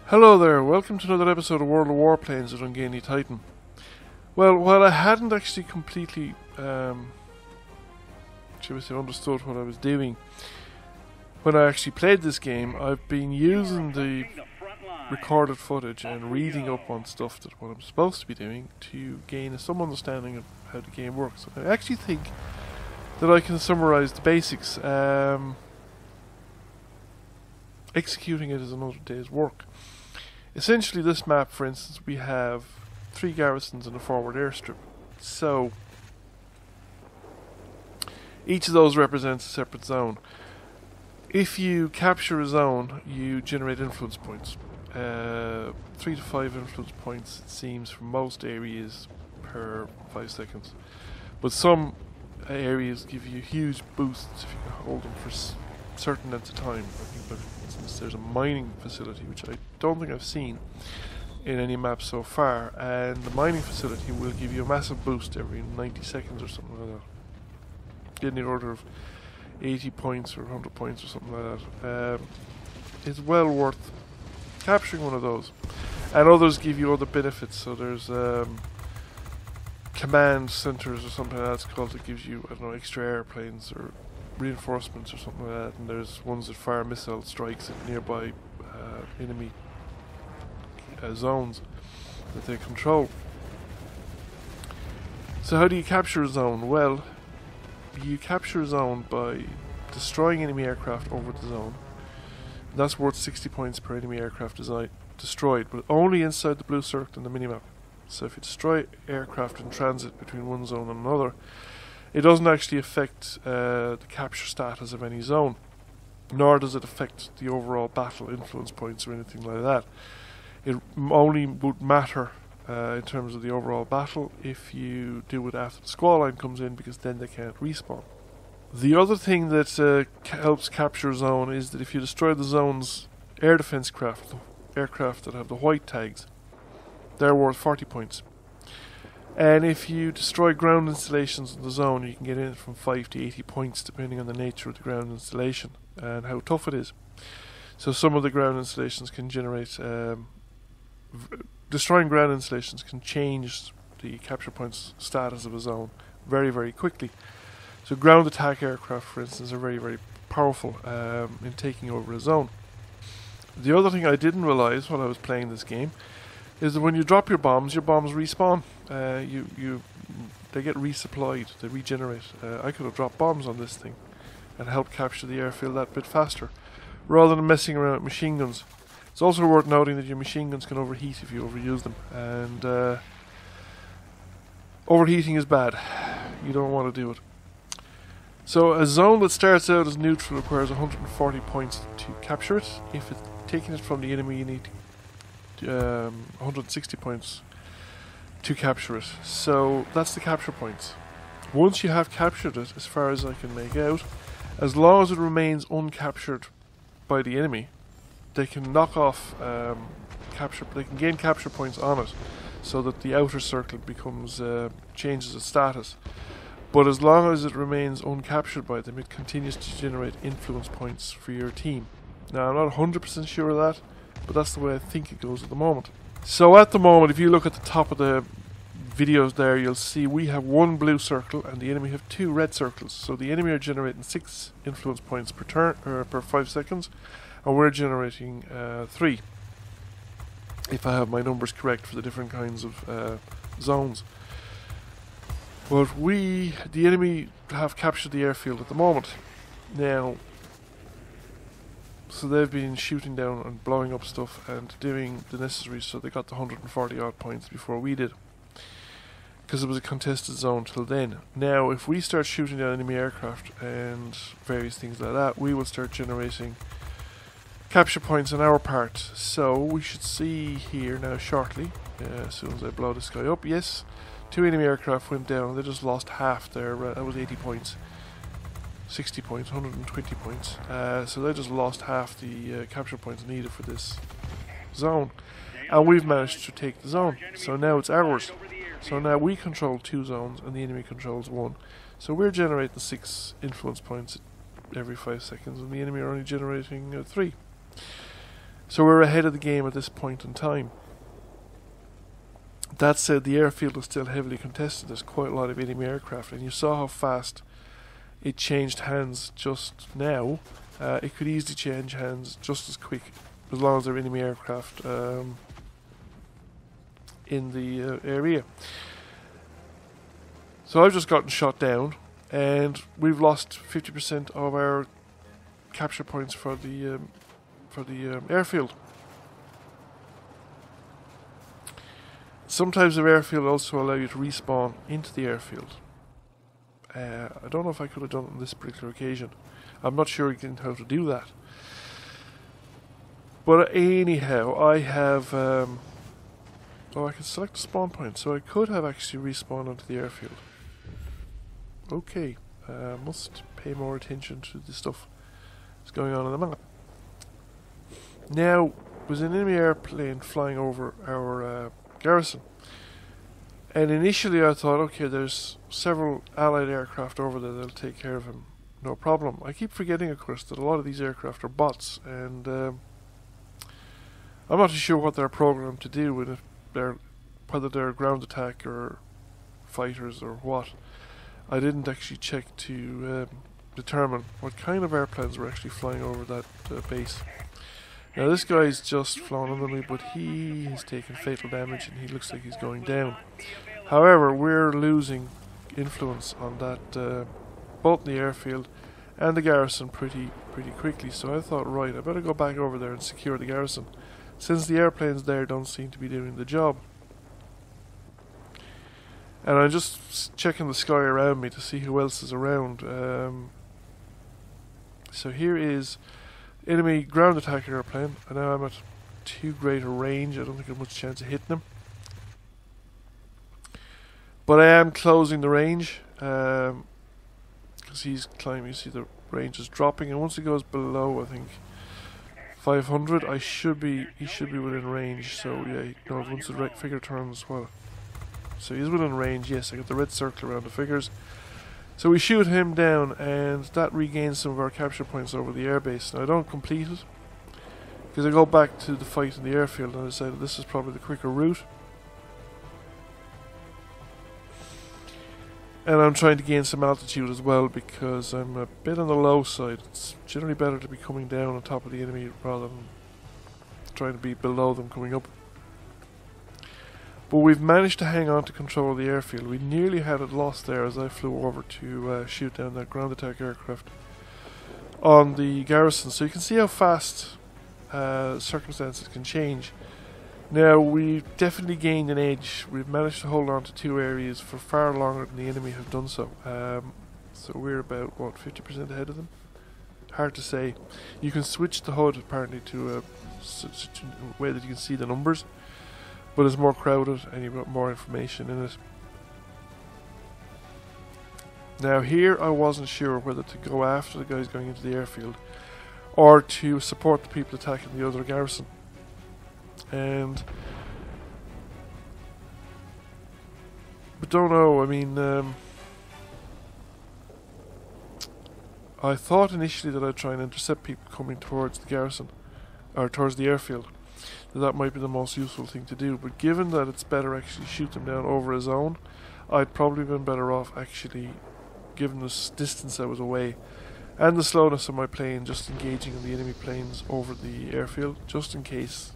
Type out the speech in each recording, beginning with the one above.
Hello there, welcome to another episode of World of Warplanes with Ungainly Titan. Well, while I hadn't actually completely, understood what I was doing when I actually played this game, I've been using the recorded footage and reading up on stuff that what I'm supposed to be doing to gain some understanding of how the game works. I actually think that I can summarize the basics. Executing it is another day's work. Essentially, this map, for instance, we have 3 garrisons and a forward airstrip. So, each of those represents a separate zone. If you capture a zone, you generate influence points. 3 to 5 influence points, it seems, for most areas per 5 seconds. But some areas give you huge boosts if you can hold them for certain lengths of time. I think, for instance, there's a mining facility which I don't think I've seen in any map so far, and the mining facility will give you a massive boost every 90 seconds or something like that. Get in the order of 80 points or 100 points or something like that. It's well worth capturing one of those, and others give you other benefits. So there's command centers or something like that's called, that gives you, I don't know, extra airplanes or reinforcements or something like that, and there's ones that fire missile strikes at nearby enemy zones that they control. So how do you capture a zone? Well, you capture a zone by destroying enemy aircraft over the zone. And that's worth 60 points per enemy aircraft destroyed, but only inside the blue circle in the minimap. So if you destroy aircraft in transit between one zone and another, it doesn't actually affect the capture status of any zone, nor does it affect the overall battle influence points or anything like that. It only would matter in terms of the overall battle if you do it after the squall line comes in, because then they can't respawn. The other thing that helps capture a zone is that if you destroy the zone's air defense craft, aircraft that have the white tags, they're worth 40 points. And if you destroy ground installations in the zone, you can get in from 5 to 80 points depending on the nature of the ground installation and how tough it is. So some of the ground installations can generate... destroying ground installations can change the capture points status of a zone very, very quickly. So ground attack aircraft, for instance, are very, very powerful in taking over a zone. The other thing I didn't realise while I was playing this game is that when you drop your bombs respawn. They get resupplied, they regenerate. I could have dropped bombs on this thing and helped capture the airfield that bit faster, rather than messing around with machine guns. It's also worth noting that your machine guns can overheat if you overuse them, and overheating is bad. You don't want to do it. So a zone that starts out as neutral requires 140 points to capture it. If it's taking it from the enemy, you need 160 points to capture it. So that's the capture points. Once you have captured it, as far as I can make out, as long as it remains uncaptured by the enemy, they can knock off they can gain capture points on it, so that the outer circle becomes changes its status. But as long as it remains uncaptured by them, it continues to generate influence points for your team. Now, I'm not 100% sure of that, but that's the way I think it goes at the moment. So at the moment, if you look at the top of the videos there, you'll see we have 1 blue circle and the enemy have 2 red circles. So the enemy are generating 6 influence points per turn, per 5 seconds, and we're generating 3, if I have my numbers correct for the different kinds of zones. But the enemy have captured the airfield at the moment. Now, so they've been shooting down and blowing up stuff and doing the necessary, so they got the 140 odd points before we did, because it was a contested zone till then. Now if we start shooting down enemy aircraft and various things like that, we will start generating capture points on our part. So we should see here now shortly, as soon as I blow this guy up, yes, 2 enemy aircraft went down. They just lost half their, that was 80 points. 60 points, 120 points. So they just lost half the capture points needed for this zone. And we've managed to take the zone. So now it's ours. So now we control 2 zones and the enemy controls 1. So we're generating 6 influence points every 5 seconds, and the enemy are only generating 3. So we're ahead of the game at this point in time. That said, the airfield was still heavily contested. There's quite a lot of enemy aircraft, and you saw how fast it changed hands just now. It could easily change hands just as quick as long as there are enemy aircraft in the area. So I've just gotten shot down, and we've lost 50% of our capture points for the airfield. Some types of airfield also allow you to respawn into the airfield. I don't know if I could have done it on this particular occasion. I'm not sure again how to do that. But anyhow, I have... oh, I can select a spawn point, so I could have actually respawned onto the airfield. Okay, must pay more attention to the stuff that's going on the map. Now, was an enemy airplane flying over our garrison. And initially I thought, okay, there's several allied aircraft over there that'll take care of him. No problem. I keep forgetting, of course, that a lot of these aircraft are bots, and I'm not too sure what they're programmed to do, and if whether they're ground attack or fighters or what. I didn't actually check to determine what kind of airplanes were actually flying over that base. Now this guy's just flown under me, but he has taken fatal damage and he looks like he's going down. However, we're losing influence on that, both in the airfield and the garrison pretty quickly. So I thought, right, I better go back over there and secure the garrison, since the airplanes there don't seem to be doing the job. And I'm just checking the sky around me to see who else is around. So here is enemy ground attack airplane, and now I'm at too great a range. I don't think I have much chance of hitting him. But I am closing the range, because he's climbing. You see the range is dropping, and once it goes below, I think 500, he should be within range. So yeah, no, once the figure turns, well, so he's within range. Yes, I got the red circle around the figures. So we shoot him down, and that regains some of our capture points over the airbase. Now I don't complete it, because I go back to the fight in the airfield, and I decided this is probably the quicker route. And I'm trying to gain some altitude as well, because I'm a bit on the low side. It's generally better to be coming down on top of the enemy rather than trying to be below them coming up. But we've managed to hang on to control of the airfield. We nearly had it lost there as I flew over to shoot down that ground attack aircraft on the garrison. So you can see how fast circumstances can change. Now, we definitely gained an edge. We've managed to hold on to two areas for far longer than the enemy have done so. So we're about, what, 50% ahead of them? Hard to say. You can switch the HUD apparently to such a way that you can see the numbers, but it's more crowded and you've got more information in it. Now here I wasn't sure whether to go after the guys going into the airfield or to support the people attacking the other garrison. But don't know, I mean, I thought initially that I'd try and intercept people coming towards the garrison, or towards the airfield. That might be the most useful thing to do, but given that it's better actually shoot them down over a zone, I'd probably been better off actually, given the distance I was away and the slowness of my plane, just engaging on the enemy planes over the airfield, just in case.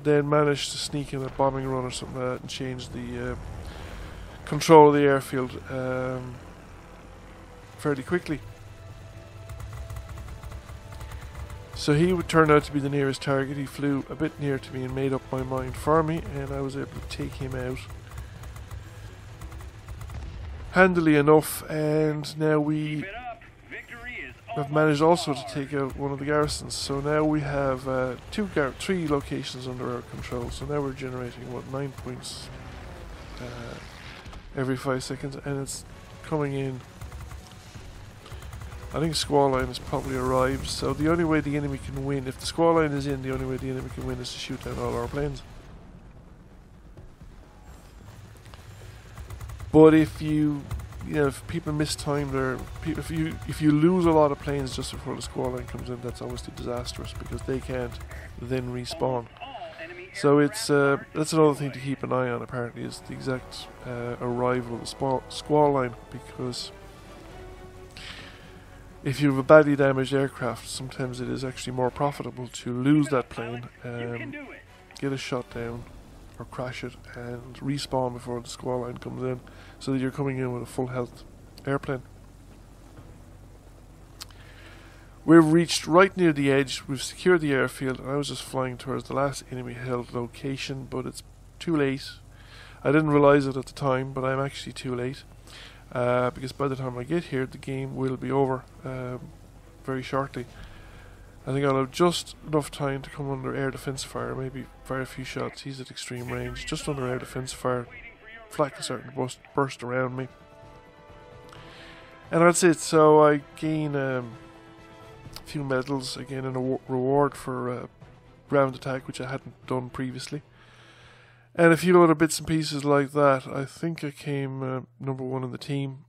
Then manage to sneak in a bombing run or something like that and change the control of the airfield fairly quickly. So he would turn out to be the nearest target. He flew a bit near to me and made up my mind for me, and I was able to take him out handily enough. And now we have managed also to take out one of the garrisons. So now we have three locations under our control. So now we're generating, what, 9 points every 5 seconds, and it's coming in. I think squall line has probably arrived, so the only way the enemy can win, if the squall line is in, the only way the enemy can win is to shoot down all our planes. But if you you know, if people miss time there, if you lose a lot of planes just before the squall line comes in, that's obviously disastrous because they can't then respawn. So it's that's another thing to keep an eye on. Apparently, is the exact arrival of the squall line, because if you have a badly damaged aircraft, sometimes it is actually more profitable to lose that plane, get a shot down, or crash it, and respawn before the squall line comes in, so that you're coming in with a full health airplane. We've reached right near the edge, we've secured the airfield, and I was just flying towards the last enemy held location, but it's too late. I didn't realise it at the time, but I'm actually too late, because by the time I get here, the game will be over very shortly. I think I'll have just enough time to come under air defence fire, maybe fire a few shots. He's at extreme range, just under air defence fire. Flak is starting to burst around me. And that's it, so I gain a few medals, again an reward for ground attack, which I hadn't done previously. And a few other bits and pieces like that. I think I came number 1 in the team.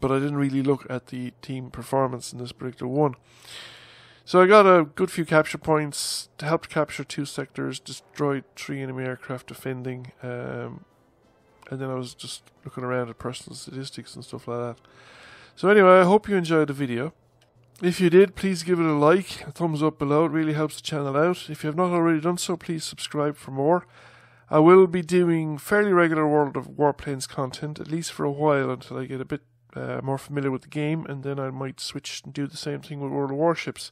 But I didn't really look at the team performance in this particular one. So I got a good few capture points, to help capture 2 sectors, destroyed 3 enemy aircraft defending, and then I was just looking around at personal statistics and stuff like that. So anyway, I hope you enjoyed the video. If you did, please give it a like, a thumbs up below, it really helps the channel out. If you have not already done so, please subscribe for more. I will be doing fairly regular World of Warplanes content, at least for a while, until I get a bit more familiar with the game, and then I might switch and do the same thing with World of Warships,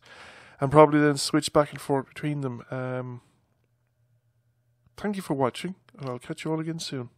and probably then switch back and forth between them. Thank you for watching, and I'll catch you all again soon.